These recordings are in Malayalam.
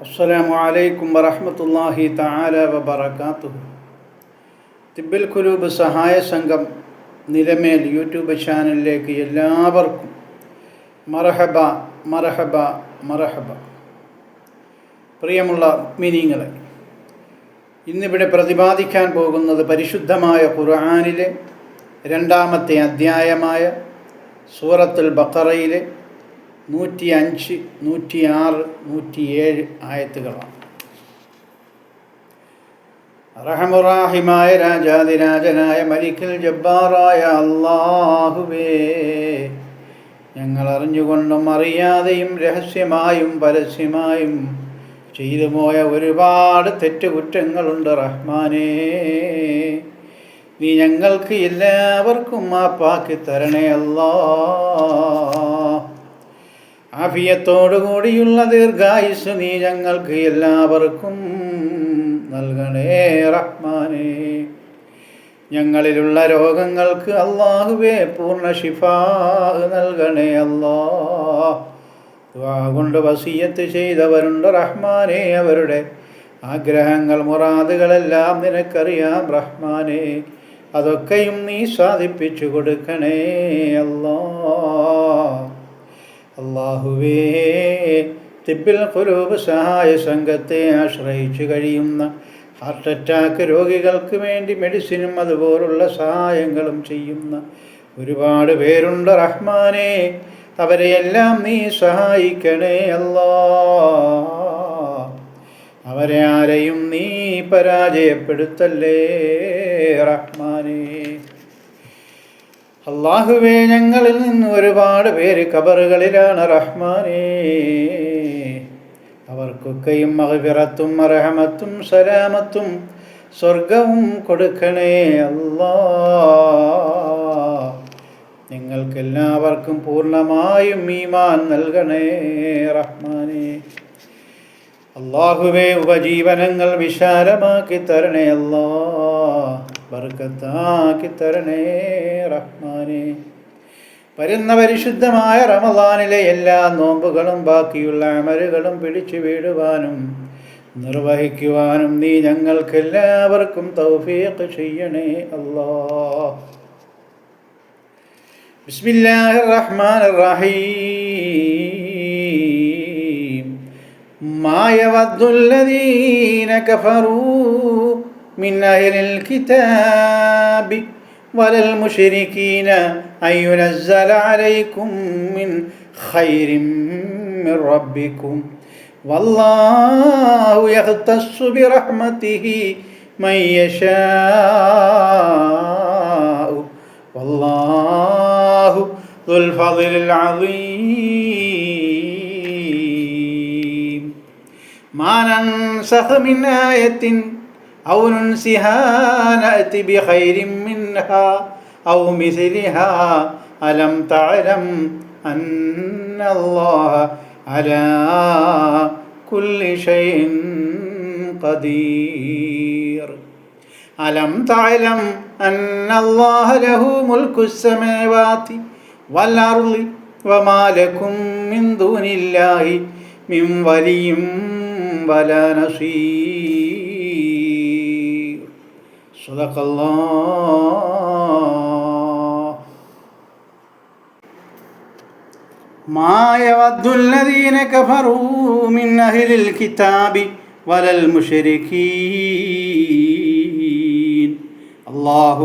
അസ്സലാമു അലൈക്കും വറഹ്മത്തുള്ളാഹി തആല വബറകാതുഹു. തിബ്ബിൽ ഖുലൂബ് സഹായ സംഘം നിലമേൽ യൂട്യൂബ് ചാനലിലേക്ക് എല്ലാവർക്കും മർഹബ മർഹബ മർഹബ. പ്രിയമുള്ള മുഅ്മിനീങ്ങളെ, ഇന്നിവിടെ പ്രതിപാദിക്കാൻ പോകുന്നത് പരിശുദ്ധമായ ഖുർആനിലെ രണ്ടാമത്തെ അധ്യായമായ സൂറത്തുൽ ബഖറയിലെ 105, 106, 107 ആയത്തുകളാണ്. റഹമുറാഹിമായ രാജാതിരാജനായ മലിക്കുൽ ജബ്ബാറായ അല്ലാഹുവേ, ഞങ്ങൾ അറിഞ്ഞുകൊണ്ടും അറിയാതെയും രഹസ്യമായും പരസ്യമായും ചെയ്തുപോയ ഒരുപാട് തെറ്റുകുറ്റങ്ങളുണ്ട് റഹ്മാനേ. നീ ഞങ്ങൾക്ക് എല്ലാവർക്കും മാപ്പാക്കി തരണേ അല്ലാ. ആഫിയത്തോടുകൂടിയുള്ള ദീർഘായുസ് നീ ഞങ്ങൾക്ക് എല്ലാവർക്കും നൽകണേ റഹ്മാനേ. ഞങ്ങളിലുള്ള രോഗങ്ങൾക്ക് അല്ലാഹുവേ പൂർണ്ണ ശിഫാ നൽകണേ അല്ലാ. ദുആ കൊണ്ട് വസിയത്ത് ചെയ്തവരുണ്ട് റഹ്മാനേ, അവരുടെ ആഗ്രഹങ്ങൾ മുറാദുകളെല്ലാം നിനക്കറിയാം റഹ്മാനേ. അതൊക്കെയും നീ സാധിപ്പിച്ചു കൊടുക്കണേ അല്ലാ. അല്ലാഹുവേ, തിബ്ബിൽ ഖുലൂബ് സഹായ സംഘത്തെ ആശ്രയിച്ചു കഴിയുന്ന ഹാർട്ട് അറ്റാക്ക് രോഗികൾക്ക് വേണ്ടി മെഡിസിനും അതുപോലുള്ള സഹായങ്ങളും ചെയ്യുന്ന ഒരുപാട് പേരുണ്ട് റഹ്മാനേ. അവരെയെല്ലാം നീ സഹായിക്കണേ അല്ലാ. അവരെ ആരെയും നീ പരാജയപ്പെടുത്തല്ലേ റഹ്മാനേ. അല്ലാഹുവേ, ഞങ്ങളിൽ നിന്ന് ഒരുപാട് പേര് ഖബറുകളിലാണ് റഹ്മാനേ. അവർക്കൊക്കെയും മഗ്ഫിറത്തും റഹ്മത്തും സലാമത്തും സ്വർഗവും കൊടുക്കണേ അല്ലാ. നിങ്ങൾക്കെല്ലാവർക്കും പൂർണ്ണമായും ഈമാൻ നൽകണേ റഹ്മാനേ. അല്ലാഹുവേ, ഉപജീവനങ്ങൾ വിശാലമാക്കി തരണേ അല്ലാ. ബർക്കത്താക്കി തരണേ റഹ്മാനേ. വരുന്ന പരിശുദ്ധമായ റമളാനിലെ എല്ലാ നോമ്പുകളും ബാക്കിയുള്ള അമലുകളും പിടിച്ചു വീടുവാനും നിർവഹിക്കുവാനും നീ ഞങ്ങൾക്കെല്ലാവർക്കും തൗഫീഖ് ചെയ്യണേ അല്ലാ. ബിസ്മില്ലാഹിർ റഹ്മാനിർ റഹീം. മാ യവദ്ദുല്ലദീന കഫറൂ മിൻ അഹ്ലിൽ കിതാബി വലൽ മുശ്രികീന അൻ യുനസ്സല അലൈക്കും മിൻ ഖൈരിൻ മിൻ റബ്ബിക്കും വല്ലാഹു യഖ്തസ്സു ബിറഹ്മതിഹി മൻ യശാഉ വല്ലാഹു ദുൽ ഫളിൽ അളീം. മാ നൻസഖ് മിൻ ആയത്തിൻ ഔ നുൻസിഹാ നഅതി ബിഖൈരിൻ മിൻഹാ ഔ മിസ്ലിഹാ അലം തഅലം അന്നല്ലാഹ അലാ കുല്ലി ഷൈഇൻ ഖദീർ. അലം തഅലം അന്നല്ലാഹ ലഹു മുൽക്കുസ് സമാവാതി വൽ അർളി വമാ ലക്കും മിൻ ദൂനില്ലാഹി മിൻ വലിയ്യിൻ വലാ നസീർ. സദഖല്ലാഹ്. മാ യവദ്ദുല്ലദീന കഫറൂ മിൻ അഹ്ലിൽ കിതാബി വലൽ മുശ്രികീൻ. അല്ലാഹു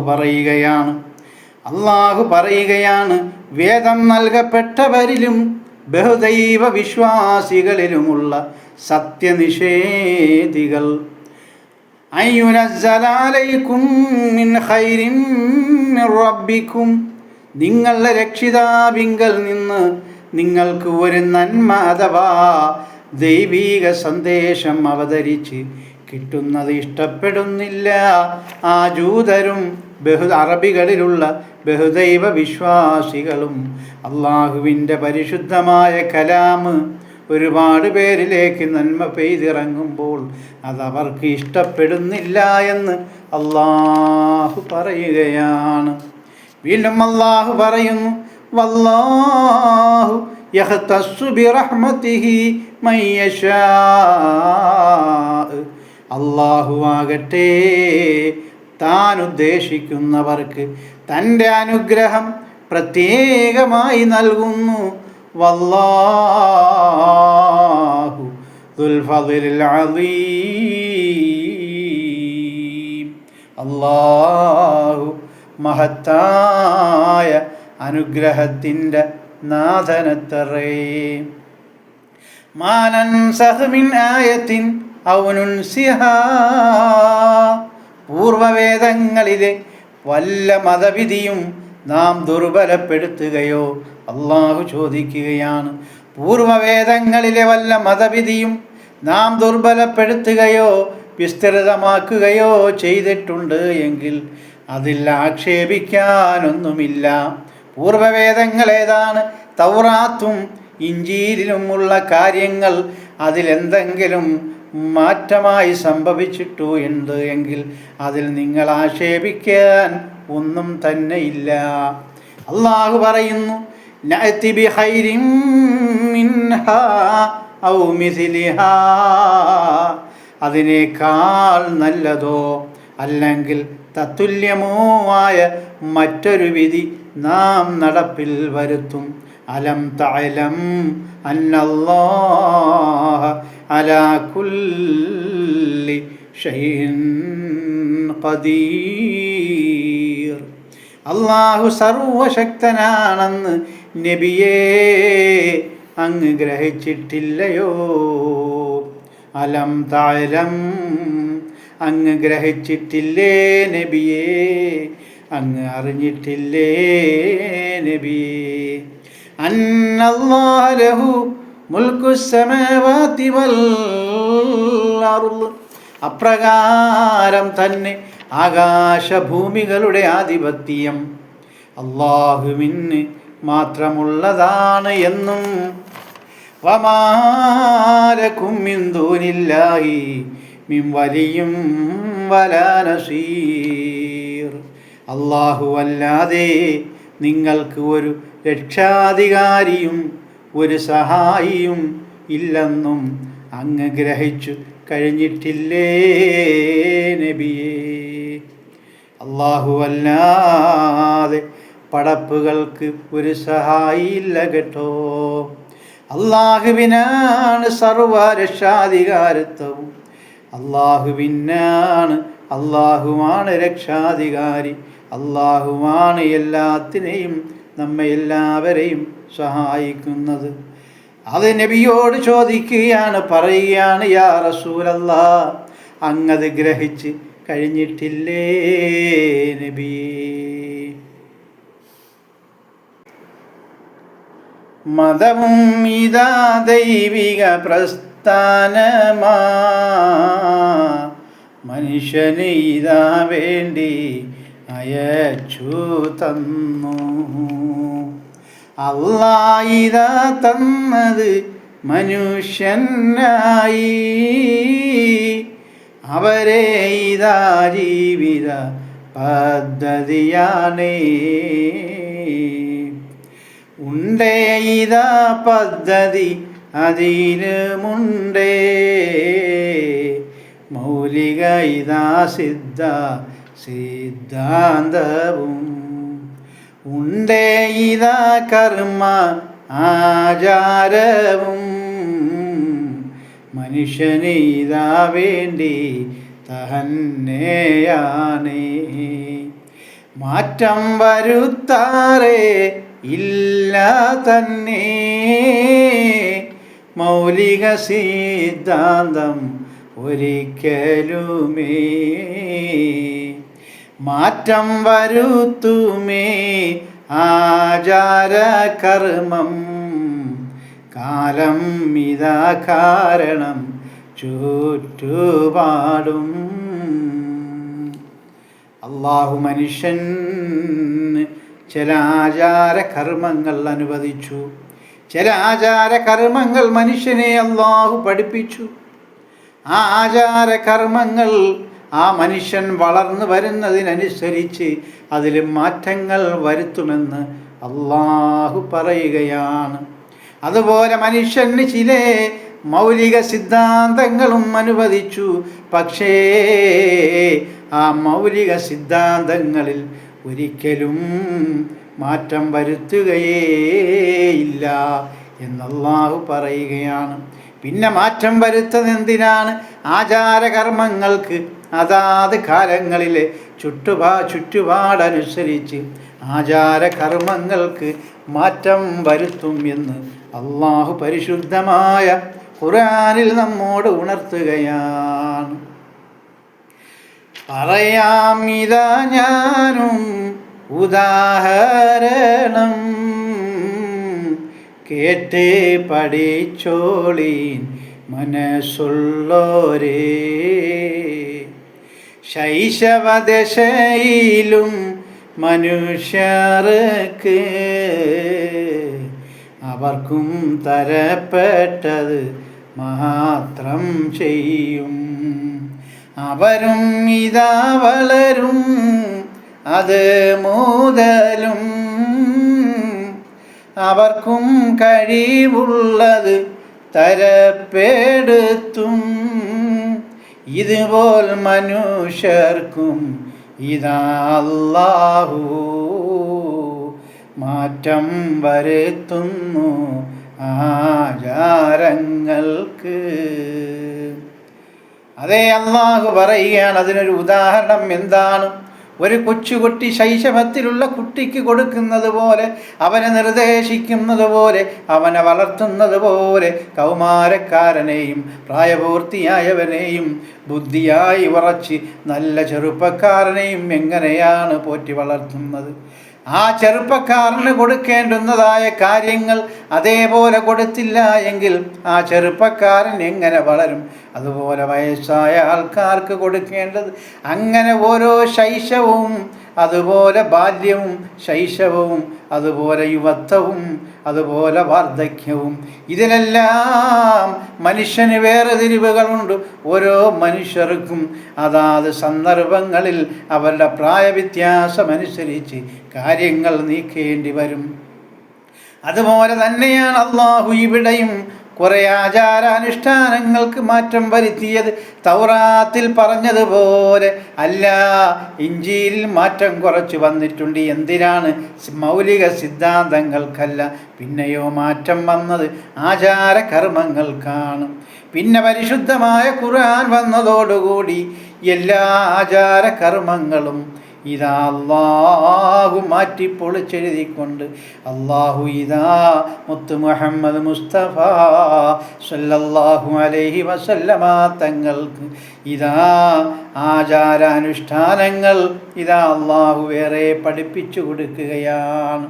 പറയുകയാണ്, വേദം നൽകപ്പെട്ടവരിലും ബഹുദൈവ വിശ്വാസികളിലുമുള്ള സത്യനിഷേധികൾ അൻ യുനസ്സല അലൈക്കും മിൻ ഖൈരിൻ മിൻ റബ്ബിക്കും, നിങ്ങളുടെ രക്ഷിതാവിങ്കൽ നിന്ന് നിങ്ങൾക്ക് ഒരു നന്മ അഥവാ ദൈവീക സന്ദേശം അവതരിച്ച് കിട്ടുന്നത് ഇഷ്ടപ്പെടുന്നില്ല ആ ജൂതരും അറബികളിലുള്ള ബഹുദൈവ വിശ്വാസികളും. അള്ളാഹുവിൻ്റെ പരിശുദ്ധമായ കലാമ് ഒരുപാട് പേരിലേക്ക് നന്മ പെയ്തിറങ്ങുമ്പോൾ അതവർക്ക് ഇഷ്ടപ്പെടുന്നില്ല എന്ന് അള്ളാഹു പറയുകയാണ്. വീണ്ടും അള്ളാഹു പറയുന്നു, വല്ലാഹു യഖ്തസ്സു ബിറഹ്മതിഹി മൻ യശാ. അല്ലാഹു ആകട്ടെ താൻ ഉദ്ദേശിക്കുന്നവർക്ക് തൻ്റെ അനുഗ്രഹം പ്രത്യേകമായി നൽകുന്നു. വല്ലാഹു ദുൽ ഫളിൽ അളീം. അല്ലാഹു മഹത്തായ അനുഗ്രഹത്തിൻ്റെ നാഥനത്രേ. മാ നൻസഖ് മിൻ ആയത്തിൻ ഔ നുൻസിഹാ. പൂർവവേദങ്ങളിലെ വല്ല മതവിധിയും നാം ദുർബലപ്പെടുത്തുകയോ, അള്ളാഹു ചോദിക്കുകയാണ്, പൂർവവേദങ്ങളിലെ വല്ല മതവിധിയും നാം ദുർബലപ്പെടുത്തുകയോ വിസ്തൃതമാക്കുകയോ ചെയ്തിട്ടുണ്ട് എങ്കിൽ അതിൽ ആക്ഷേപിക്കാനൊന്നുമില്ല. പൂർവവേദങ്ങളേതാണ്? തൗറാത്തും ഇഞ്ചീലിലുമുള്ള കാര്യങ്ങൾ അതിലെന്തെങ്കിലും മാറ്റമായി സംഭവിച്ചിട്ടു ഉണ്ട് എങ്കിൽ അതിൽ നിങ്ങൾ ആക്ഷേപിക്കാൻ ഒന്നും തന്നെ ഇല്ല. അള്ളാഹു പറയുന്നു, നഅതി ബിഖൈരിൻ മിൻഹാ ഔ മിസ്ലിഹാ. അതിനേക്കാൾ നല്ലതോ അല്ലെങ്കിൽ തത്തുല്യമോ ആയ മറ്റൊരു വിധി നാം നടപ്പിൽ വരുത്തും. അലം തഅലം അന്നല്ലാഹ അലാ കുല്ലി ഷൈഇൻ ഖദീർ. അല്ലാഹു സർവശക്തനാണെന്ന് നബിയേ അങ്ങ് ഗ്രഹിച്ചിട്ടില്ലയോ? അലം തഅലം, അങ്ങ് ഗ്രഹിച്ചിട്ടില്ലേ നബിയേ? അങ്ങ് അറിഞ്ഞിട്ടില്ലേ നബിയേ? അന്നല്ലാഹ ലഹു മുൽക്കുസ് സമാവാതി വൽ അർള്. അപ്രകാരം തന്നെ ആകാശഭൂമികളുടെ ആധിപത്യം അല്ലാഹുവിന് മാത്രമുള്ളതാണ് എന്നും വമാ ലകും മിൻ ദൂനില്ലാഹി മിൻ വലിയ്യിൻ വലാ നസീർ. അല്ലാഹു അല്ലാതെ നിങ്ങൾക്ക് ഒരു രക്ഷാധികാരിയും ഒരു സഹായിയും ഇല്ലെന്നും അങ്ങ് ഗ്രഹിച്ചു കഴിഞ്ഞിട്ടില്ലേ നബിയേ? അല്ലാഹു അല്ലാതെ പടപ്പുകൾക്ക് ഒരു സഹായിയില്ല കേട്ടോ. അല്ലാഹുവിനാണ് സർവ രക്ഷാധികാരത്വവും. അല്ലാഹുവാണ് രക്ഷാധികാരി. അല്ലാഹുവാണ് എല്ലാത്തിനെയും നമ്മെ എല്ലാവരെയും സഹായിക്കുന്നത്. അത് നബിയോട് ചോദിക്കുകയാണ്, പറയുകയാണ്, യാ റസൂലല്ലാഹ്, അങ്ങത് ഗ്രഹിച്ച് കഴിഞ്ഞിട്ടില്ലേ നബിയേ? മതവും ഇതാ ദൈവിക പ്രസ്ഥാനമാ, മനുഷ്യന് ഇതാ വേണ്ടി അയച്ചു തന്നു. അല്ലാഹ് ഇതാ തന്നത് മനുഷ്യനായി, അവരെ ഇതാ ജീവിത പദ്ധതിയാണേ. ഉണ്ടേ ഇതാ പദ്ധതി അതിലുമുണ്ടേ, മൗലിക ഇതാ സിദ്ധാന്തവും. ഉണ്ടേ ഇതാ കർമ്മ ആചാരവും, മനുഷ്യന് ഇതാ വേണ്ടി തന്നെയാണേ. മാറ്റം വരുത്താറേ ഇല്ല തന്നെ, മൗലിക സിദ്ധാന്തം ഒരിക്കലുമേ. മാറ്റം വരുത്തുമേ ആചാര കർമ്മം, കാലം ഇതാ കാരണം ചുറ്റുപാടും. അല്ലാഹു മനുഷ്യൻ ചില ആചാര കർമ്മങ്ങൾ അനുവദിച്ചു. ചില ആചാര കർമ്മങ്ങൾ മനുഷ്യനെ അല്ലാഹു പഠിപ്പിച്ചു. ആ ആചാര കർമ്മങ്ങൾ ആ മനുഷ്യൻ വളർന്നു വരുന്നതിനനുസരിച്ച് അതിൽ മാറ്റങ്ങൾ വരുത്തുമെന്ന് അല്ലാഹു പറയുകയാണ്. അതുപോലെ മനുഷ്യന് ചില മൗലിക സിദ്ധാന്തങ്ങളും അനുവദിച്ചു. പക്ഷേ ആ മൗലിക സിദ്ധാന്തങ്ങളിൽ ഒരിക്കലും മാറ്റം വരുത്തുകയേയില്ല എന്നല്ലാഹു പറയുകയാണ്. പിന്നെ മാറ്റം വരുത്തുന്നത് എന്തിനാണ്? ആചാരകർമ്മങ്ങൾക്ക് അതാത് കാലങ്ങളിലെ ചുറ്റുപാടനുസരിച്ച് ആചാരകർമ്മങ്ങൾക്ക് മാറ്റം വരുത്തും എന്ന് അള്ളാഹു പരിശുദ്ധമായ ഖുർആനിൽ നമ്മോട് ഉണർത്തുകയാണ്. പറയാം ഇതാ ഞാനും ഉദാഹരണം, കേട്ട് പഠിച്ചോളീൻ മനസ്സുള്ളോരേ. ശൈശവദശയിലും മനുഷ്യർക്ക് അവർക്കും തരപ്പെട്ടത് മാത്രം ചെയ്യും. അവരും ഇതാ വളരും അത് മുതലും അവർക്കും കഴിവുള്ളത് തരപ്പെടുത്തും. ഇതുപോൽ മനുഷ്യർക്കും ഇതാ അല്ലാഹു മാറ്റം വരുത്തുന്നു ആചാരങ്ങൾക്ക്. അതേ അല്ലാഹു പറയുകയാണ്. അതിനൊരു ഉദാഹരണം എന്താണ്? ഒരു കൊച്ചുകുട്ടി ശൈശവത്തിലുള്ള കുട്ടിക്ക് കൊടുക്കുന്നത് പോലെ, അവനെ നിർദ്ദേശിക്കുന്നത് പോലെ, അവനെ വളർത്തുന്നത് പോലെ കൗമാരക്കാരനെയും പ്രായപൂർത്തിയായവനെയും ബുദ്ധിയായി ഉറച്ച് നല്ല ചെറുപ്പക്കാരനെയും എങ്ങനെയാണ് പോറ്റി വളർത്തുന്നത്? ആ ചെറുപ്പക്കാരന് കൊടുക്കേണ്ടുന്നതായ കാര്യങ്ങൾ അതേപോലെ കൊടുത്തില്ല എങ്കിൽ ആ ചെറുപ്പക്കാരൻ എങ്ങനെ വളരും? അതുപോലെ വയസ്സായ ആൾക്കാർക്ക് കൊടുക്കേണ്ടത് അങ്ങനെ ഓരോ ശൈശവവും, അതുപോലെ ബാല്യവും, ശൈശവവും, അതുപോലെ യുവത്വവും, അതുപോലെ വാർദ്ധക്യവും, ഇതിലെല്ലാം മനുഷ്യന് വേർതിരിവുകളുണ്ട്. ഓരോ മനുഷ്യർക്കും അതാത് സന്ദർഭങ്ങളിൽ അവരുടെ പ്രായവ്യത്യാസമനുസരിച്ച് കാര്യങ്ങൾ നീക്കേണ്ടി വരും. അതുപോലെ തന്നെയാണ് അല്ലാഹു ഇവിടെയും കുറേ ആചാരാനുഷ്ഠാനങ്ങൾക്ക് മാറ്റം വരുത്തിയത്. തൗറാത്തിൽ പറഞ്ഞതുപോലെ അല്ല, ഇഞ്ചീലിൽ മാറ്റം കുറച്ച് വന്നിട്ടുണ്ട്. എന്തിനാണ്? മൗലിക സിദ്ധാന്തങ്ങൾക്കല്ല. പിന്നെയോ മാറ്റം വന്നത് ആചാരകർമ്മങ്ങൾക്കാണ്. പിന്നെ പരിശുദ്ധമായ ഖുർആൻ വന്നതോടുകൂടി എല്ലാ ആചാരകർമ്മങ്ങളും ഇതാ അല്ലാഹു മാറ്റിപ്പൊളിച്ചെഴുതിക്കൊണ്ട് അല്ലാഹു ഇതാ മുത്ത് മുഹമ്മദ് മുസ്തഫ സല്ലല്ലാഹു അലൈഹി വസല്ലമ തങ്ങൾക്ക് ഇതാ ആചാരാനുഷ്ഠാനങ്ങൾ ഇതാ അല്ലാഹു വേറെ പഠിപ്പിച്ചു കൊടുക്കുകയാണ്.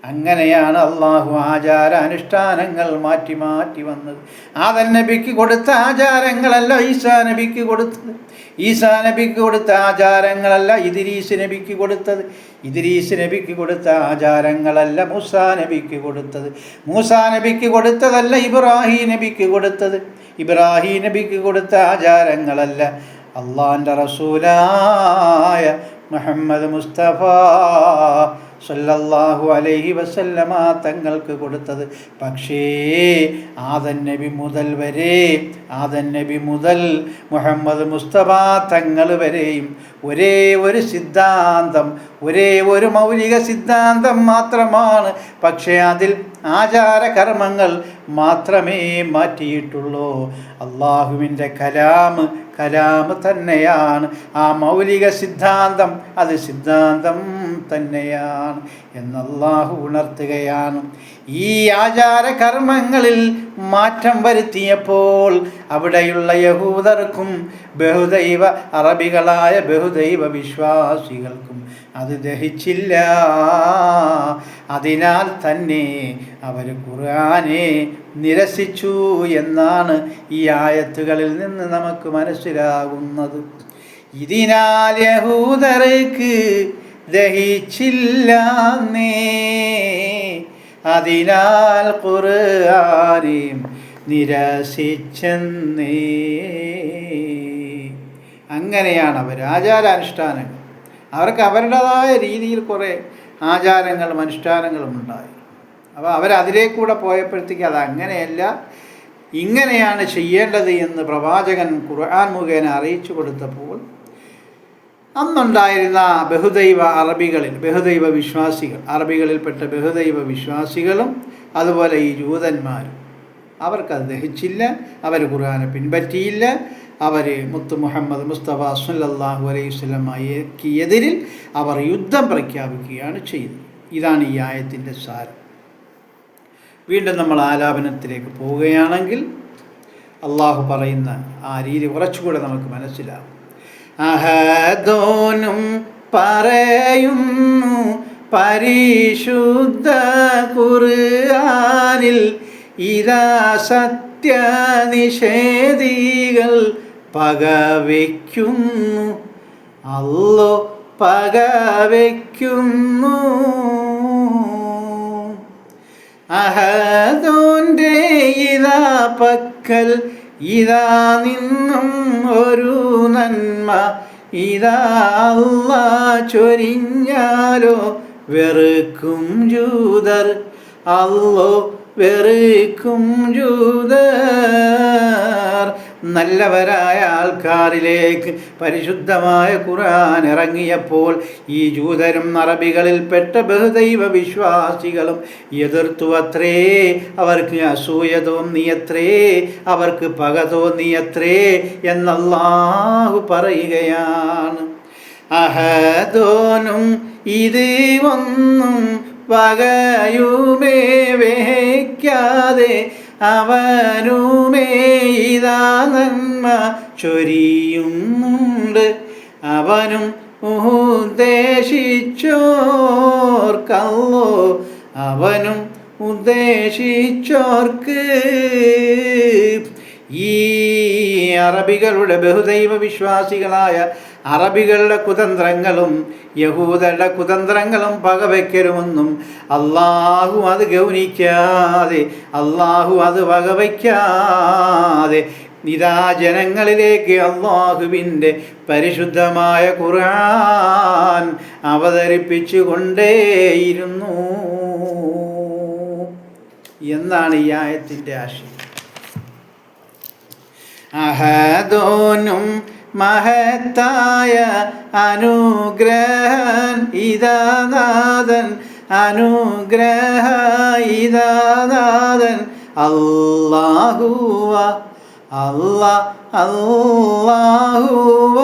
അങ്ങനെയാണ് അല്ലാഹു ആചാരാനുഷ്ഠാനങ്ങൾ മാറ്റി മാറ്റി വന്നത്. ആദം നബിക്ക് കൊടുത്ത ആചാരങ്ങളല്ല ഈസാ നബിക്ക് കൊടുത്തത്. ഈസാ നബിക്ക് കൊടുത്ത ആചാരങ്ങളല്ല ഇദ്രീസ് നബിക്ക് കൊടുത്തത്. ഇദ്രീസ് നബിക്ക് കൊടുത്ത ആചാരങ്ങളല്ല മൂസാ നബിക്ക് കൊടുത്തത്. മൂസാ നബിക്ക് കൊടുത്തതല്ല ഇബ്രാഹിം നബിക്ക് കൊടുത്തത്. ഇബ്രാഹിം നബിക്ക് കൊടുത്ത ആചാരങ്ങളല്ല അള്ളാൻ്റെ റസൂലായ മുഹമ്മദ് മുസ്തഫ സല്ലല്ലാഹു അലൈഹി വസല്ലമ തങ്ങൾക്ക് കൊടുത്തത്. പക്ഷേ ആദം നബി മുതൽ മുഹമ്മദ് മുസ്തഫ തങ്ങൾ വരെയും ഒരേ ഒരു സിദ്ധാന്തം, ഒരേ ഒരു മൗലിക സിദ്ധാന്തം മാത്രമാണ്. പക്ഷേ അതിൽ ആചാരകർമ്മങ്ങൾ മാത്രമേ മാറ്റിയിട്ടുള്ളൂ. അള്ളാഹുവിൻ്റെ കലാമ് തന്നെയാണ്. ആ മൗലിക സിദ്ധാന്തം അത് സിദ്ധാന്തം തന്നെയാണ് എന്ന് അല്ലാഹു ഉണർത്തുകയാണ്. ഈ ആചാരകർമ്മങ്ങളിൽ മാറ്റം വരുത്തിയപ്പോൾ അവിടെയുള്ള യഹൂദർക്കും അറബികളായ ബഹുദൈവ വിശ്വാസികൾക്കും അത് ദഹിച്ചില്ല. അതിനാൽ തന്നെ അവർ ഖുർആനെ നിരസിച്ചു എന്നാണ് ഈ ആയത്തുകളിൽ നിന്ന് നമുക്ക് മനസ്സിലാകുന്നത്. ഇതിനാൽ യഹൂദർക്ക് ദഹിച്ചില്ലാന്നേ, അതിനാൽ ഖുർആനെയും നിരസിച്ചെന്നേ. അങ്ങനെയാണ് അവർ ആചാരാനുഷ്ഠാനങ്ങൾ, അവർക്ക് അവരുടേതായ രീതിയിൽ കുറേ ആചാരങ്ങളും അനുഷ്ഠാനങ്ങളും ഉണ്ടായി. അപ്പോൾ അവരതിലേക്കൂടെ പോയപ്പോഴത്തേക്ക് അത് അങ്ങനെയല്ല, ഇങ്ങനെയാണ് ചെയ്യേണ്ടത് എന്ന് പ്രവാചകൻ ഖുർആൻ മുഖേന അറിയിച്ചു കൊടുത്തപ്പോൾ അന്നുണ്ടായിരുന്ന ബഹുദൈവ വിശ്വാസികൾ, അറബികളിൽപ്പെട്ട ബഹുദൈവ വിശ്വാസികളും അതുപോലെ ഈ ജൂതന്മാരും അവർക്കത് ദഹിച്ചില്ല. അവർ ഖുർആനെ പിൻപറ്റിയില്ല. അവർ മുത്ത് മുഹമ്മദ് മുസ്തഫ സല്ലല്ലാഹു അലൈഹി വസല്ലമയ്ക്ക് എതിരിൽ അവർ യുദ്ധം പ്രഖ്യാപിക്കുകയാണ് ചെയ്തത്. ഇതാണ് ഈ ആയത്തിൻ്റെ സാരം. വീണ്ടും നമ്മൾ ആലാപനത്തിലേക്ക് പോവുകയാണെങ്കിൽ അള്ളാഹു പറയുന്ന ആ രീതി കുറച്ചുകൂടെ നമുക്ക് മനസ്സിലാവും. അഹദോനും പറയുന്നു പരിശുദ്ധ ഖുർആനിൽ, ഇതാ സത്യനിഷേധികൾ പകവയ്ക്കുന്നു, അല്ലാഹു പകവയ്ക്കുന്നു. അഹദോൻ്റെ ഇതാ പക്കൽ ഇതാ നിന്നും ഒരു നന്മ, ഇതാ അല്ലാഹ് ചൊരിഞ്ഞാലോ വെറുക്കും ജൂതർ, അല്ലാഹു വെറുക്കും ജൂതർ. നല്ലവരായ ആൾക്കാരിലേക്ക് പരിശുദ്ധമായ ഖുർആൻ ഇറങ്ങിയപ്പോൾ ഈ ജൂതരും അറബികളിൽപ്പെട്ട ബഹുദൈവ വിശ്വാസികളും എതിർത്തു അത്രേ. അവർക്ക് അസൂയ തോന്നിയത്രേ, അവർക്ക് പക തോന്നിയത്രേ എന്നല്ലാഹു പറയുകയാണ്. അഹദോനും ഇത് ഒന്നും പകയുമേ വയ്ക്കാതെ അവനുമേ ഇതാ നന്മ ചൊരിയുന്നുണ്ട്, അവനും ഉദ്ദേശിച്ചോർക്കല്ലോ, അവനും ഉദ്ദേശിച്ചോർക്ക്. ഈ അറബികളുടെ ബഹുദൈവ വിശ്വാസികളായ അറബികളുടെ കുതന്ത്രങ്ങളും യഹൂദരുടെ കുതന്ത്രങ്ങളും പകവയ്ക്കരുമെന്നും അള്ളാഹു അത് ഗൗനിക്കാതെ, അള്ളാഹു അത് വകവയ്ക്കാതെ ഇതാ ജനങ്ങളിലേക്ക് അള്ളാഹുവിൻ്റെ പരിശുദ്ധമായ ഖുർആൻ അവതരിപ്പിച്ചു കൊണ്ടേയിരുന്നു എന്നാണ് ഈ ആയത്തിൻ്റെ ആശയം. അഹദോനും മഹത്തായ അനുഗ്രഹൻ ഇതാനാഥൻ, അനുഗ്രഹ ഇതാനാഥൻ അല്ലാഹുവ, അല്ലാഹുവ.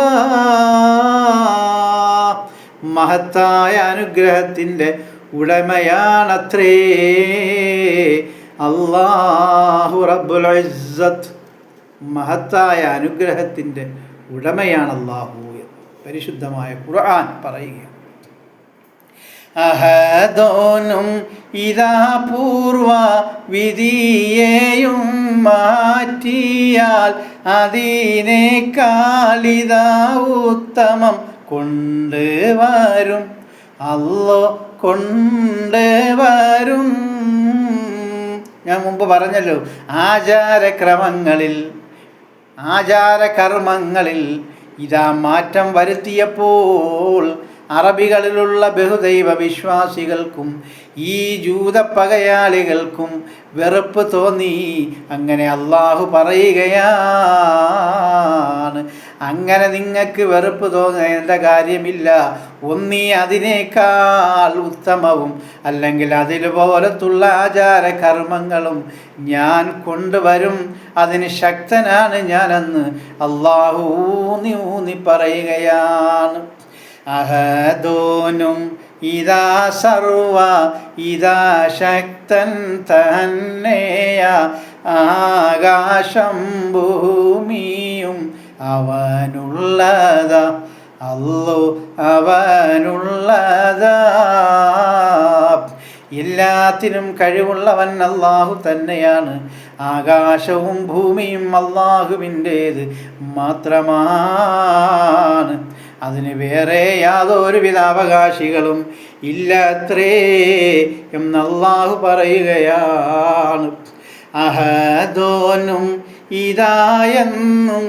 മഹത്തായ അനുഗ്രഹത്തിൻ്റെ ഉടമയാണത്രേ അല്ലാഹു റബ്ബുൽ ഇസ്സത്ത്. മഹത്തായ അനുഗ്രഹത്തിൻ്റെ ഉടമയാണ് അല്ലാഹു. പരിശുദ്ധമായ ഖുർആൻ പറയുക. അഹദോനും ഇതാ പൂർവ വിധിയെയും മാറ്റിയാൽ അതിനേക്കാളിതാ ഉത്തമം കൊണ്ടുവരും, അല്ലാഹു കൊണ്ടുവരും. ഞാൻ മുമ്പ് പറഞ്ഞല്ലോ, ആചാരകർമ്മങ്ങളിൽ ഇതാ മാറ്റം വരുത്തിയപ്പോൾ അറബികളിലുള്ള ബഹുദൈവ വിശ്വാസികൾക്കും ഈ ജൂതപ്പകയാളികൾക്കും വെറുപ്പ് തോന്നി. അങ്ങനെ അള്ളാഹു പറയുകയാണ്, അങ്ങനെ നിങ്ങൾക്ക് വെറുപ്പ് തോന്നേണ്ട കാര്യമില്ല. ഒന്നീ അതിനേക്കാൾ ഉത്തമവും അല്ലെങ്കിൽ അതിലുപോലത്തുള്ള ആചാരകർമ്മങ്ങളും ഞാൻ കൊണ്ടുവരും, അതിന് ശക്തനാണ് ഞാനെന്ന് അള്ളാഹു ഊന്നി പറയുകയാണ്. അഹദോനും ഇതാ സർവ ഇതാ ശക്തൻ തന്നെയ, ആകാശം ഭൂമിയും അവനുള്ളതാ, അല്ലാഹു അവനുള്ളതാ. എല്ലാത്തിനും കഴിവുള്ളവൻ അല്ലാഹു തന്നെയാണ്. ആകാശവും ഭൂമിയും അല്ലാഹുവിൻ്റേത് മാത്രമാണ്. അതിന് വേറെ യാതൊരുവിധ അവകാശികളും ഇല്ലത്രേ എന്ന് അല്ലാഹു പറയുകയാണ്. അഹദോനും ഇതായെന്നും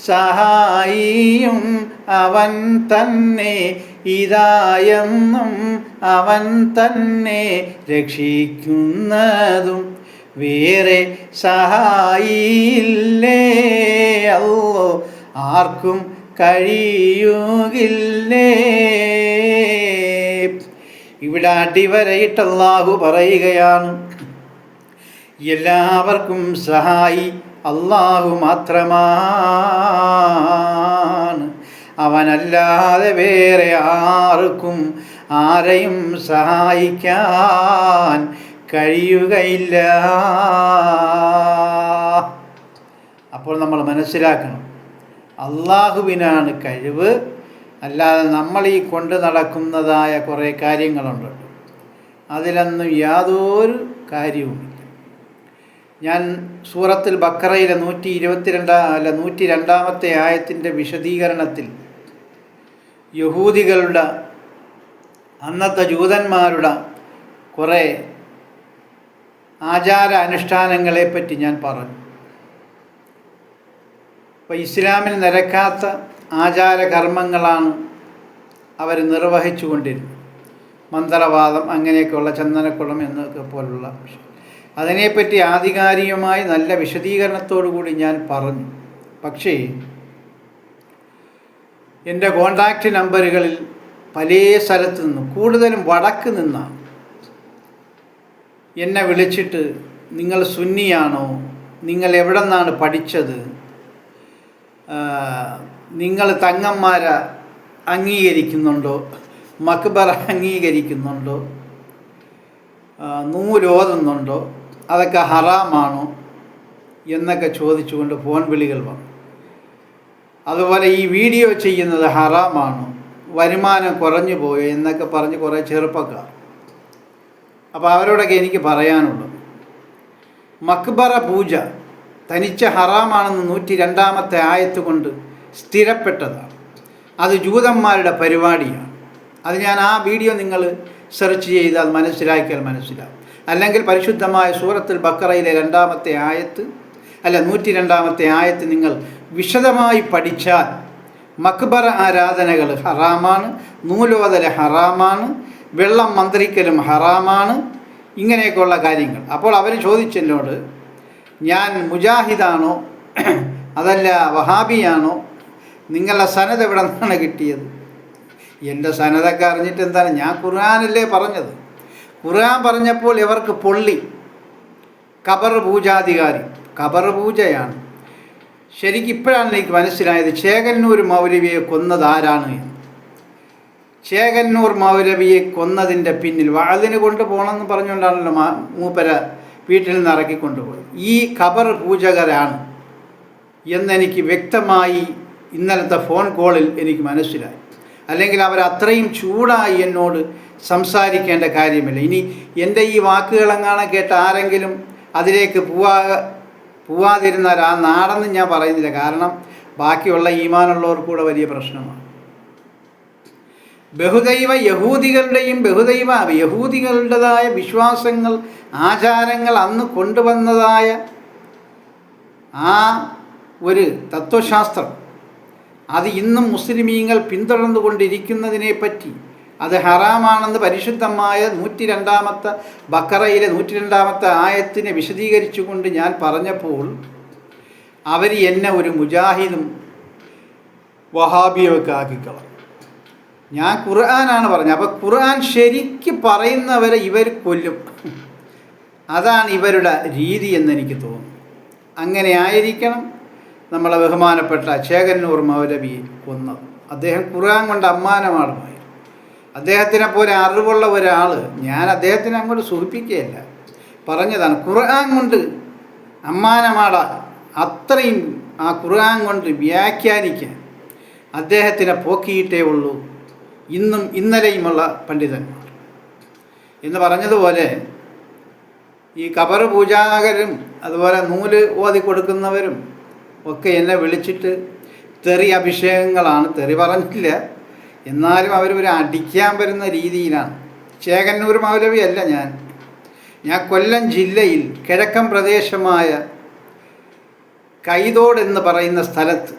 സഹായിയും അവൻ തന്നെ ഇതായെന്നും അവൻ തന്നെ രക്ഷിക്കുന്നതും വേറെ സഹായിയില്ലേ അല്ലോ ആർക്കും കഴിയുകില്ലേ. ഇവിടെ അടിവരയിട്ട് അല്ലാഹു പറയുകയാണ്, എല്ലാവർക്കും സഹായി അല്ലാഹു മാത്രമാണ്. അവനല്ലാതെ വേറെ ആർക്കും ആരെയും സഹായിക്കാൻ കഴിയുകയില്ല. അപ്പോൾ നമ്മൾ മനസ്സിലാക്കണം, അള്ളാഹുവിനാണ് കഴിവ്, അല്ലാതെ നമ്മൾ ഈ കൊണ്ട് നടക്കുന്നതായ കുറേ കാര്യങ്ങളുണ്ട്, അതിലൊന്നും യാതൊരു കാര്യവുമില്ല. ഞാൻ സൂറത്തുൽ ബഖറയിലെ 102 ആയത്തിൻ്റെ വിശദീകരണത്തിൽ യഹൂദികളുടെ അന്നത്തെ ജൂതന്മാരുടെ കുറേ ആചാര അനുഷ്ഠാനങ്ങളെപ്പറ്റി ഞാൻ പറഞ്ഞു. അപ്പോൾ ഇസ്ലാമിന് നിരക്കാത്ത ആചാരകർമ്മങ്ങളാണ് അവർ നിർവഹിച്ചു കൊണ്ടിരുന്നത്. മന്ത്രവാദം, അങ്ങനെയൊക്കെയുള്ള ചന്ദനക്കുളം എന്നൊക്കെ പോലുള്ള വിഷയം. അതിനെപ്പറ്റി ആധികാരികമായി നല്ല വിശദീകരണത്തോടു കൂടി ഞാൻ പറഞ്ഞു. പക്ഷേ എൻ്റെ കോണ്ടാക്റ്റ് നമ്പറുകളിൽ പല സ്ഥലത്തു നിന്നും, കൂടുതലും വടക്ക് നിന്നാണ് എന്നെ വിളിച്ചിട്ട്, നിങ്ങൾ സുന്നിയാണോ, നിങ്ങൾ എവിടെ നിന്നാണ് പഠിച്ചത്, നിങ്ങൾ തങ്ങന്മാരെ അംഗീകരിക്കുന്നുണ്ടോ, മക്ബറ അംഗീകരിക്കുന്നുണ്ടോ, നൂലോതുന്നുണ്ടോ, അതൊക്കെ ഹറാമാണോ എന്നൊക്കെ ചോദിച്ചുകൊണ്ട് ഫോൺ വിളികൾ വന്നു. അതുപോലെ ഈ വീഡിയോ ചെയ്യുന്നത് ഹറാമാണോ, വരുമാനം കുറഞ്ഞു പോയോ എന്നൊക്കെ പറഞ്ഞ് കുറേ ചെറുപ്പക്കാർ. അപ്പോൾ അവരോടൊക്കെ എനിക്ക് പറയാനുള്ളത്, മക്ബറ പൂജ തനിച്ച ഹറാമാണെന്ന് 102 ആയത്ത് കൊണ്ട് സ്ഥിരപ്പെട്ടതാണ്. അത് ജൂതന്മാരുടെ പരിപാടിയാണ്. അത് ഞാൻ ആ വീഡിയോ നിങ്ങൾ സെർച്ച് ചെയ്താൽ മനസ്സിലാക്കിയാൽ മനസ്സിലാവും. അല്ലെങ്കിൽ പരിശുദ്ധമായ സൂറത്തുൽ ബഖറയിലെ 2 ആയത്ത്, അല്ല 102 ആയത്ത് നിങ്ങൾ വിശദമായി പഠിച്ചാൽ മക്ബറ ആരാധനകൾ ഹറാമാണ്, നൂലോതൽ ഹറാമാണ്, വെള്ളം മന്ത്രിക്കലും ഹറാമാണ്, ഇങ്ങനെയൊക്കെയുള്ള കാര്യങ്ങൾ. അപ്പോൾ അവർ ചോദിച്ചെന്നോട്, ഞാൻ മുജാഹിദാണോ അതല്ല വഹാബിയാണോ, നിങ്ങളുടെ സനത് എവിടെ നിന്നാണ് കിട്ടിയത്? എൻ്റെ സനതൊക്കെ അറിഞ്ഞിട്ട് എന്താണ്, ഞാൻ ഖുർആനല്ലേ പറഞ്ഞത്. ഖുർആൻ പറഞ്ഞപ്പോൾ ഇവർക്ക് പൊള്ളി. ഖബർ പൂജാധികാരി, ഖബർ പൂജയാണ്. ശരിക്കും ഇപ്പോഴാണ് എനിക്ക് മനസ്സിലായത് ചേകന്നൂർ മൗലവിയെ കൊന്നത് ആരാണ് എന്ന്. ചേകന്നൂർ മൗലവിയെ കൊന്നതിൻ്റെ പിന്നിൽ വഅദിന് കൊണ്ടുപോകണമെന്ന് പറഞ്ഞുകൊണ്ടാണല്ലോ മൂപ്പര വീട്ടിൽ നിന്ന് ഇറക്കിക്കൊണ്ടുപോയത്. ഈ ഖബർ പൂജകരാണ് എന്നെനിക്ക് വ്യക്തമായി ഇന്നലത്തെ ഫോൺ കോളിൽ എനിക്ക് മനസ്സിലായി. അല്ലെങ്കിൽ അവർ അത്രയും ചൂടായി എന്നോട് സംസാരിക്കേണ്ട കാര്യമില്ല. ഇനി എൻ്റെ ഈ വാക്കുകളെങ്ങാനും കേട്ട് ആരെങ്കിലും അതിലേക്ക് പോവാതിരുന്നാൽ ആ നാടെന്ന് ഞാൻ പറയുന്നില്ല. കാരണം ബാക്കിയുള്ള ഈമാനുള്ളവർക്ക് കൂടെ വലിയ പ്രശ്നമാണ്. ബഹുദൈവ യഹൂദികളുടേതായ വിശ്വാസങ്ങൾ, ആചാരങ്ങൾ, അന്ന് കൊണ്ടുവന്നതായ ആ ഒരു തത്വശാസ്ത്രം, അത് ഇന്നും മുസ്ലിമീങ്ങൾ പിന്തുടർന്നു കൊണ്ടിരിക്കുന്നതിനെപ്പറ്റി അത് ഹറാമാണെന്ന് പരിശുദ്ധമായ 102 ബഖറയിലെ 102 ആയത്തിനെ വിശദീകരിച്ചുകൊണ്ട് ഞാൻ പറഞ്ഞപ്പോൾ അവർ എന്നെ ഒരു മുജാഹിദും വഹാബിയൊക്കെ ആക്കിക്കളഞ്ഞു. ഞാൻ ഖുർആനാണ് പറഞ്ഞത്. അപ്പോൾ ഖുർആൻ ശരിക്ക് പറയുന്നവരെ ഇവർ കൊല്ലും. അതാണ് ഇവരുടെ രീതി എന്നെനിക്ക് തോന്നുന്നു. അങ്ങനെ ആയിരിക്കണം നമ്മളെ ബഹുമാനപ്പെട്ട ചേകന്നൂർ മൗലവിയെ കൊന്നത്. അദ്ദേഹം ഖുർആൻ കൊണ്ട് അമ്മാനമാടുമായി. അദ്ദേഹത്തിനെ പോലെ അറിവുള്ള ഒരാൾ, ഞാൻ അദ്ദേഹത്തിനെ അങ്ങോട്ട് സൂചിപ്പിക്കുകയല്ല, പറഞ്ഞതാണ് ഖുർആൻ കൊണ്ട് അമ്മാനമാടാൻ, അത്രയും ആ ഖുർആൻ കൊണ്ട് വ്യാഖ്യാനിക്കാൻ അദ്ദേഹത്തിനെ പോക്കിയിട്ടേ ഉള്ളൂ ഇന്നും ഇന്നലെയുമുള്ള പണ്ഡിതന്മാർ. എന്ന് പറഞ്ഞതുപോലെ ഈ ഖബർ പൂജാകരും അതുപോലെ നൂല് ഓതി കൊടുക്കുന്നവരും ഒക്കെ എന്നെ വിളിച്ചിട്ട് തെറി അഭിഷേകങ്ങളാണ്. തെറി പറഞ്ഞില്ല, എന്നാലും അവർ ഒരു അടിക്കാൻ വരുന്ന രീതിയിലാണ്. ചേകന്നൂർ മൗലവി അല്ല ഞാൻ കൊല്ലം ജില്ലയിൽ കിഴക്കൻ പ്രദേശമായ കൈതോട് എന്ന് പറയുന്ന സ്ഥലത്ത്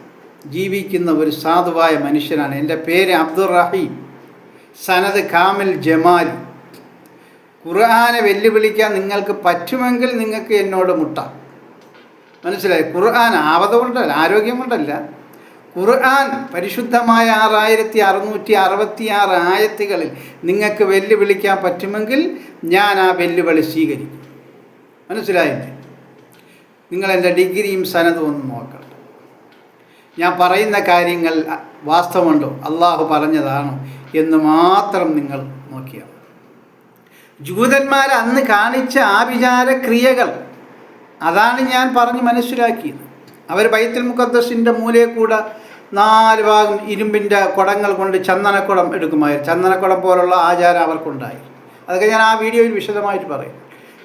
ജീവിക്കുന്ന ഒരു സാധുവായ മനുഷ്യനാണ്. എൻ്റെ പേര് അബ്ദുറഹീം, സനദ് കാമിൽ ജമാലി. ഖുർആനെ വെല്ലുവിളിക്കാൻ നിങ്ങൾക്ക് പറ്റുമെങ്കിൽ നിങ്ങൾക്ക് എന്നോട് മുട്ടാം. മനസ്സിലായി? ഖുർആൻ ആവത കൊണ്ടല്ല, ആരോഗ്യം കൊണ്ടല്ല. ഖുർആൻ പരിശുദ്ധമായ 6666 ആയത്തുകളിൽ നിങ്ങൾക്ക് വെല്ലുവിളിക്കാൻ പറ്റുമെങ്കിൽ ഞാൻ ആ വെല്ലുവിളി സ്വീകരിക്കും. മനസ്സിലായില്ലേ? നിങ്ങളെൻ്റെ ഡിഗ്രിയും സനതും ഒന്ന് നോക്കണം. ഞാൻ പറയുന്ന കാര്യങ്ങൾ വാസ്തവമുണ്ടോ, അള്ളാഹു പറഞ്ഞതാണോ എന്ന് മാത്രം നിങ്ങൾ നോക്കിയാൽ. ജൂതന്മാർ അന്ന് കാണിച്ച ആഭിചാര ക്രിയകൾ, അതാണ് ഞാൻ പറഞ്ഞ് മനസ്സിലാക്കിയത്. അവർ ബൈത്തുൽ മുഖദ്ദസിൻ്റെ മൂലയിൽ കൂടെ 4 ഭാഗം ഇരുമ്പിൻ്റെ കുടങ്ങൾ കൊണ്ട് ചന്ദനക്കുടം എടുക്കുമായിരുന്നു. ചന്ദനക്കുടം പോലുള്ള ആചാരം അവർക്കുണ്ടായി. അതൊക്കെ ഞാൻ ആ വീഡിയോയിൽ വിശദമായിട്ട് പറയും.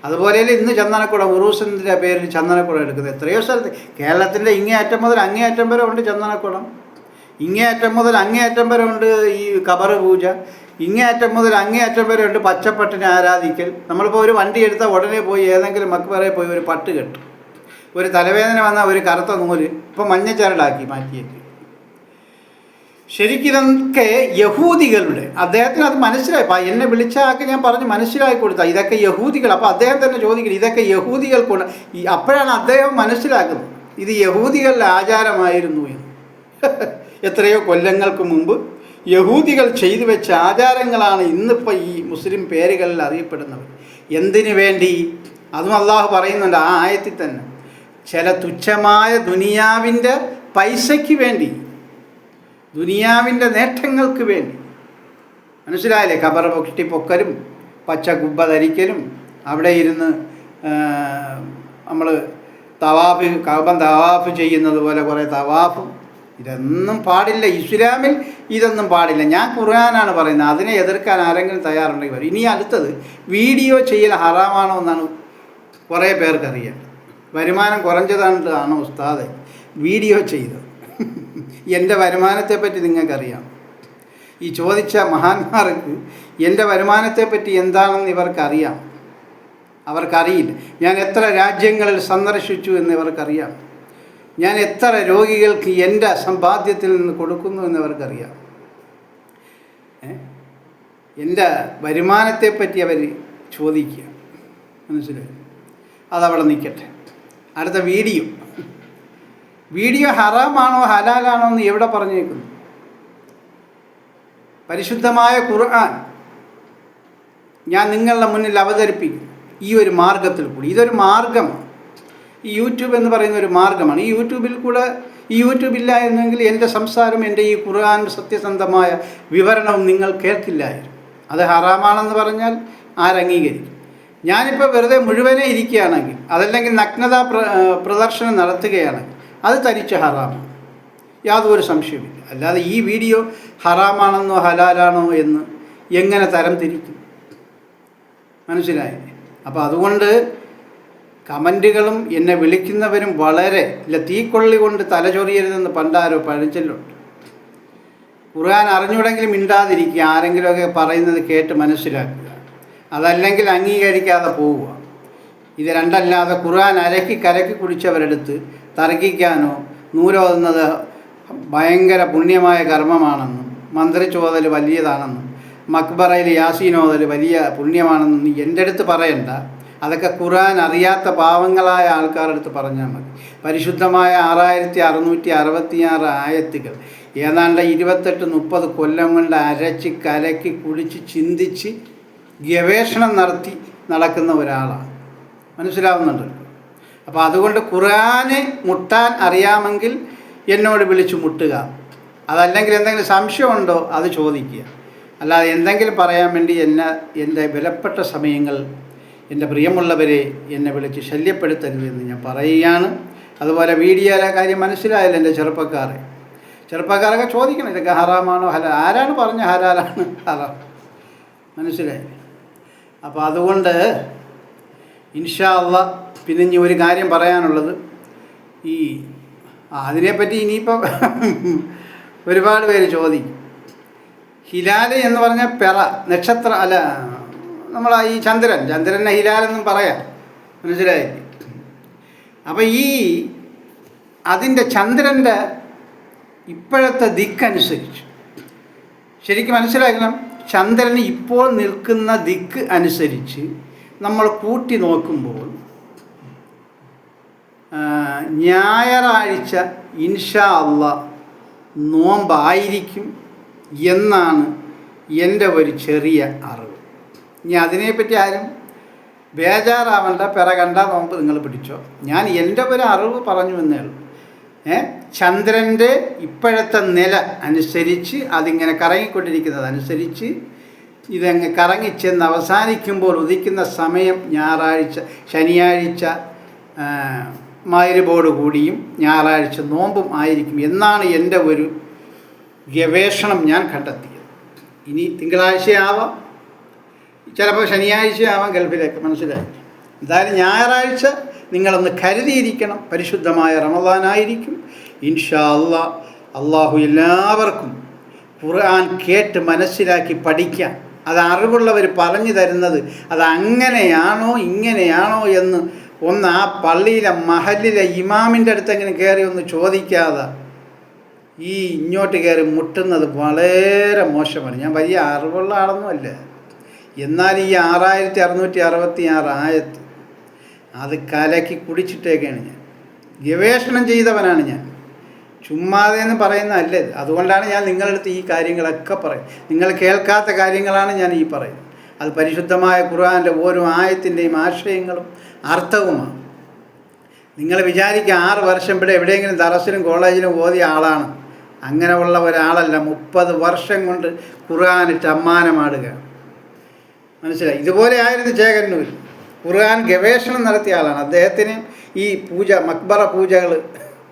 അതുപോലെ ഇന്ന് ചന്ദനക്കുടം, ഉറൂസിൻ്റെ പേരിൽ ചന്ദനക്കുടം എടുക്കുന്നത് എത്രയോ സ്ഥലത്ത്. കേരളത്തിൻ്റെ ഇങ്ങേയറ്റം മുതൽ അങ്ങേയറ്റം വരെ ഉണ്ട് ചന്ദനക്കുടം. ഇങ്ങേയറ്റം മുതൽ അങ്ങേയറ്റം വരെ ഉണ്ട് ഈ ഖബർ പൂജ. ഇങ്ങേയറ്റം മുതൽ അങ്ങേയറ്റം വരെ ഉണ്ട് പച്ചപ്പട്ടിനെ ആരാധിക്കൽ. നമ്മളിപ്പോൾ ഒരു വണ്ടി എടുത്താൽ ഉടനെ പോയി ഏതെങ്കിലും മക്ബറയിൽ പോയി ഒരു പട്ട് കെട്ടും. ഒരു തലവേദന വന്നാൽ ഒരു കറുത്ത നൂല് ഇപ്പം മഞ്ഞച്ചരടാക്കി മാറ്റിയേക്ക്. ശരിക്കിതൊക്കെ യഹൂദികളുടെ, അദ്ദേഹത്തിന് അത് മനസ്സിലായി. എന്നെ വിളിച്ച ആൾക്ക് ഞാൻ പറഞ്ഞ് മനസ്സിലാക്കി കൊടുത്താൽ ഇതൊക്കെ യഹൂദികൾ. അപ്പോൾ അദ്ദേഹം തന്നെ ചോദിക്കണം, ഇതൊക്കെ യഹൂദികൾക്കുണ്ട്. അപ്പോഴാണ് അദ്ദേഹം മനസ്സിലാക്കുന്നത് ഇത് യഹൂദികളുടെ ആചാരമായിരുന്നു എന്ന്. എത്രയോ കൊല്ലങ്ങൾക്ക് മുമ്പ് യഹൂദികൾ ചെയ്തു വെച്ച ആചാരങ്ങളാണ് ഇന്നിപ്പോൾ ഈ മുസ്ലിം പേരുകളിൽ അറിയപ്പെടുന്നവർ. എന്തിനു വേണ്ടി? അതും അള്ളാഹു പറയുന്നുണ്ട് ആ ആയത്തിൽ തന്നെ. ചില തുച്ഛമായ ദുനിയാവിൻ്റെ പൈസയ്ക്ക് വേണ്ടി, ദുനിയാവിൻ്റെ നേട്ടങ്ങൾക്ക് വേണ്ടി. മനസ്സിലായില്ലേ? ഖബർ പൊക്കലും പച്ച കുബ്ബ ധരിക്കലും അവിടെ ഇരുന്ന് നമ്മൾ കഅബ തവാഫ് ചെയ്യുന്നത് പോലെ കുറേ തവാഫും, ഇതൊന്നും പാടില്ല. ഇസ്ലാമിൽ ഇതൊന്നും പാടില്ല. ഞാൻ ഖുർആനാണ് പറയുന്നത്. അതിനെ എതിർക്കാൻ ആരെങ്കിലും തയ്യാറുണ്ടെങ്കിൽ വരും. ഇനി അടുത്തത്, വീഡിയോ ചെയ്യൽ ഹറാമാണോ എന്നാണ് കുറേ പേർക്കറിയാം. വരുമാനം കുറഞ്ഞതാണോ ഉസ്താദെ വീഡിയോ ചെയ്തത്? എൻ്റെ വരുമാനത്തെപ്പറ്റി നിങ്ങൾക്കറിയാം. ഈ ചോദിച്ച മഹാന്മാർക്ക് എൻ്റെ വരുമാനത്തെപ്പറ്റി എന്താണെന്ന് ഇവർക്കറിയാം. അവർക്കറിയില്ല. ഞാൻ എത്ര രാജ്യങ്ങളിൽ സന്ദർശിച്ചു എന്ന് ഇവർക്കറിയാം. ഞാൻ എത്ര രോഗികൾക്ക് എൻ്റെ സമ്പാദ്യത്തിൽ നിന്ന് കൊടുക്കുന്നു എന്നവർക്കറിയാം. എൻ്റെ വരുമാനത്തെപ്പറ്റി അവർ ചോദിക്കുക. മനസ്സിലായി? അതവിടെ നിൽക്കട്ടെ. അടുത്ത വീഡിയോ ഹറാമാണോ ഹലാലാണോ എന്ന് എവിടെ പറഞ്ഞേക്കുന്നു? പരിശുദ്ധമായ ഖുർആൻ ഞാൻ നിങ്ങളുടെ മുന്നിൽ അവതരിപ്പിക്കും ഈ ഒരു മാർഗത്തിൽ കൂടി. ഇതൊരു മാർഗമാണ്. ഈ യൂട്യൂബ് എന്ന് പറയുന്ന ഒരു മാർഗമാണ്. ഈ യൂട്യൂബിൽ കൂടെ, ഈ യൂട്യൂബില്ലായിരുന്നെങ്കിൽ എൻ്റെ സംസാരം, എൻ്റെ ഈ ഖുർആൻ സത്യസന്ധമായ വിവരണവും നിങ്ങൾ കേൾക്കില്ലായിരുന്നു. അത് ഹറാമാണെന്ന് പറഞ്ഞാൽ ആരംഗീകരിക്കും? ഞാനിപ്പോൾ വെറുതെ മുഴുവനെ ഇരിക്കുകയാണെങ്കിൽ, അതല്ലെങ്കിൽ നഗ്നതാ പ്രദർശനം നടത്തുകയാണെങ്കിൽ അത് തനിച്ച് ഹറാമാണ്, യാതൊരു സംശയമില്ല. അല്ലാതെ ഈ വീഡിയോ ഹറാമാണെന്നോ ഹലാലാണോ എന്ന് എങ്ങനെ തരം തിരിക്കും? മനസ്സിലായില്ലേ? അപ്പോൾ അതുകൊണ്ട് കമൻറ്റുകളും എന്നെ വിളിക്കുന്നവരും വളരെ തീക്കൊള്ളി കൊണ്ട് തലചൊറിയരുതെന്ന് പണ്ടാരോ പഴഞ്ചൊല്ലുണ്ട്. ഖുർആൻ അറിഞ്ഞുകൂടെങ്കിലും മിണ്ടാതിരിക്കുക, ആരെങ്കിലുമൊക്കെ പറയുന്നത് കേട്ട് മനസ്സിലാക്കുക, അതല്ലെങ്കിൽ അംഗീകരിക്കാതെ പോവുക. ഇത് രണ്ടല്ലാതെ ഖുർആൻ കലക്കി കുടിച്ചവരെടുത്ത് തർക്കിക്കാനോ നൂലോതുന്നത് ഭയങ്കര പുണ്യമായ കർമ്മമാണെന്നും മന്ത്രിച്ചോതൽ വലിയതാണെന്നും മക്ബറയിൽ യാസീനോതൽ വലിയ പുണ്യമാണെന്നും നീ എൻ്റെ അടുത്ത് പറയണ്ട. അതൊക്കെ ഖുർആൻ അറിയാത്ത പാവങ്ങളായ ആൾക്കാരുടെ അടുത്ത് പറഞ്ഞാൽ മതി. പരിശുദ്ധമായ 6666 ആയത്തുകൾ ഏതാണ്ട് 28-30 കൊല്ലം കൊണ്ട് അരച്ച് കലക്കി കുടിച്ച് ചിന്തിച്ച് ഗവേഷണം നടത്തി നടക്കുന്ന ഒരാളാണ്. മനസ്സിലാവുന്നുണ്ടല്ലോ? അപ്പോൾ അതുകൊണ്ട് ഖുർആനെ മുട്ടാൻ അറിയാമെങ്കിൽ എന്നോട് വിളിച്ച് മുട്ടുക. അതല്ലെങ്കിൽ എന്തെങ്കിലും സംശയമുണ്ടോ അത് ചോദിക്കുക. അല്ലാതെ എന്തെങ്കിലും പറയാൻ വേണ്ടി എൻ്റെ വിലപ്പെട്ട സമയങ്ങൾ എൻ്റെ പ്രിയമുള്ളവരെ എന്നെ വിളിച്ച് ശല്യപ്പെടുത്തരുതെന്ന് ഞാൻ പറയുകയാണ്. അതുപോലെ വീഡിയോയിലെ കാര്യം മനസ്സിലായല്ലോ എൻ്റെ ചെറുപ്പക്കാരൊക്കെ ചോദിക്കണം, ഇതൊക്കെ ഹറാമാണോ ആരാണ് പറഞ്ഞ ഹലാലാണ് ഹറാം? മനസ്സിലായി? അപ്പോൾ അതുകൊണ്ട് ഇൻഷാ അല്ലാഹ് പിന്നെ ഇനി ഒരു കാര്യം പറയാനുള്ളത്, അതിനെപ്പറ്റി ഇനിയിപ്പം ഒരുപാട് പേര് ചോദിക്കും. ഹിലാല് എന്ന് പറഞ്ഞാൽ പിറ നക്ഷത്ര അല്ല, നമ്മളാ ഈ ചന്ദ്രനെ ഹിലാലെന്നും പറയാം. മനസ്സിലായി? അപ്പം അതിൻ്റെ ചന്ദ്രൻ്റെ ഇപ്പോഴത്തെ ദിക്കനുസരിച്ച് ശരിക്കും മനസ്സിലാക്കണം. ചന്ദ്രന് ഇപ്പോൾ നിൽക്കുന്ന ദിക്ക് അനുസരിച്ച് നമ്മൾ കൂട്ടി നോക്കുമ്പോൾ ഞായറാഴ്ച ഇൻഷാ അല്ലാഹ് നോമ്പായിരിക്കും എന്നാണ് എൻ്റെ ഒരു ചെറിയ അറിവ്. ഇനി അതിനെപ്പറ്റി ആരും ബേജാറാവേണ്ട, പിറകണ്ട, നോമ്പ് നിങ്ങൾ പിടിച്ചോ. ഞാൻ എൻ്റെ ഒരു അറിവ് പറഞ്ഞു എന്നേ ഉള്ളൂ. ചന്ദ്രൻ്റെ ഇപ്പോഴത്തെ നില അനുസരിച്ച് അതിങ്ങനെ കറങ്ങിക്കൊണ്ടിരിക്കുന്നത് അനുസരിച്ച് ഇതങ്ങ് കറങ്ങിച്ചെന്ന് അവസാനിക്കുമ്പോൾ ഉദിക്കുന്ന സമയം ഞായറാഴ്ച, ശനിയാഴ്ച മഗ്‌രിബോട് കൂടിയും ഞായറാഴ്ച നോമ്പും ആയിരിക്കും എന്നാണ് എൻ്റെ ഒരു ഗവേഷണം ഞാൻ കണ്ടെത്തിയത്. ഇനി തിങ്കളാഴ്ചയാവാം, ചിലപ്പോൾ ശനിയാഴ്ചയാവാം, ഗൾഫിലേക്ക്, മനസ്സിലായി. എന്തായാലും ഞായറാഴ്ച നിങ്ങളൊന്ന് കരുതിയിരിക്കണം. പരിശുദ്ധമായ റമദാനായിരിക്കും. ഇൻഷാ അല്ലാഹ് അള്ളാഹു എല്ലാവർക്കും ഖുർആൻ കേട്ട് മനസ്സിലാക്കി പഠിക്കാൻ, അത് അറിവുള്ളവർ പറഞ്ഞു തരുന്നത് അത് അങ്ങനെയാണോ ഇങ്ങനെയാണോ എന്ന് ഒന്ന് ആ പള്ളിയിലെ മഹല്ലിലെ ഇമാമിൻ്റെ അടുത്ത് എങ്ങനെ കയറി ഒന്ന് ചോദിക്കാതെ ഈ ഇങ്ങോട്ട് കയറി മുട്ടുന്നത് വളരെ മോശമാണ്. ഞാൻ വലിയ അറിവുള്ള ആളൊന്നുമല്ല, എന്നാൽ ഈ 6666 ആയത്ത് അത് കലക്കി കുടിച്ചിട്ടേക്കാണ് ഞാൻ. ഗവേഷണം ചെയ്തവനാണ് ഞാൻ, ചുമ്മാതെ എന്ന് പറയുന്നതല്ല. അതുകൊണ്ടാണ് ഞാൻ നിങ്ങളുടെ അടുത്ത് ഈ കാര്യങ്ങളൊക്കെ പറയും. നിങ്ങൾ കേൾക്കാത്ത കാര്യങ്ങളാണ് ഞാൻ ഈ പറയുന്നത്. അത് പരിശുദ്ധമായ ഖുർആൻ്റെ ഓരോ ആയത്തിൻ്റെയും ആശയങ്ങളും അർത്ഥവുമാണ്. നിങ്ങൾ വിചാരിക്കുക 6 വർഷം ഇവിടെ എവിടെയെങ്കിലും ദറസിലും കോളേജിലും ഓതിയ ആളാണ്. അങ്ങനെയുള്ള ഒരാളല്ല. 30 വർഷം കൊണ്ട് ഖുർആനിട്ട് അമ്മാനമാടുക. മനസ്സിലായി? ഇതുപോലെ ആയിരുന്നു ചേകന്നൂർ. ഖുർആൻ ഗവേഷണം നടത്തിയ ആളാണ്. അദ്ദേഹത്തിന് ഈ പൂജ, മക്ബറ പൂജകൾ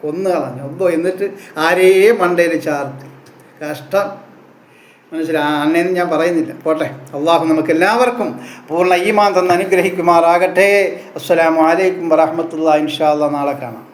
കൊന്നുകളഞ്ഞു. എന്നിട്ട് ആരെയും മണ്ടയിൽ ചാർത്തി. കഷ്ടം. മനസ്സിലായി? അന്നേന്ന് ഞാൻ പറയുന്നില്ല, പോട്ടെ. അള്ളാഹു നമുക്ക് എല്ലാവർക്കും പൂർണ്ണ ഈമാൻ തന്ന് അനുഗ്രഹിക്കുമാറാകട്ടെ. അസ്സലാമു അലൈക്കും വറഹ്മത്തുള്ളാഹി. ഇൻഷാ അല്ലാഹ് നാളെ കാണാം.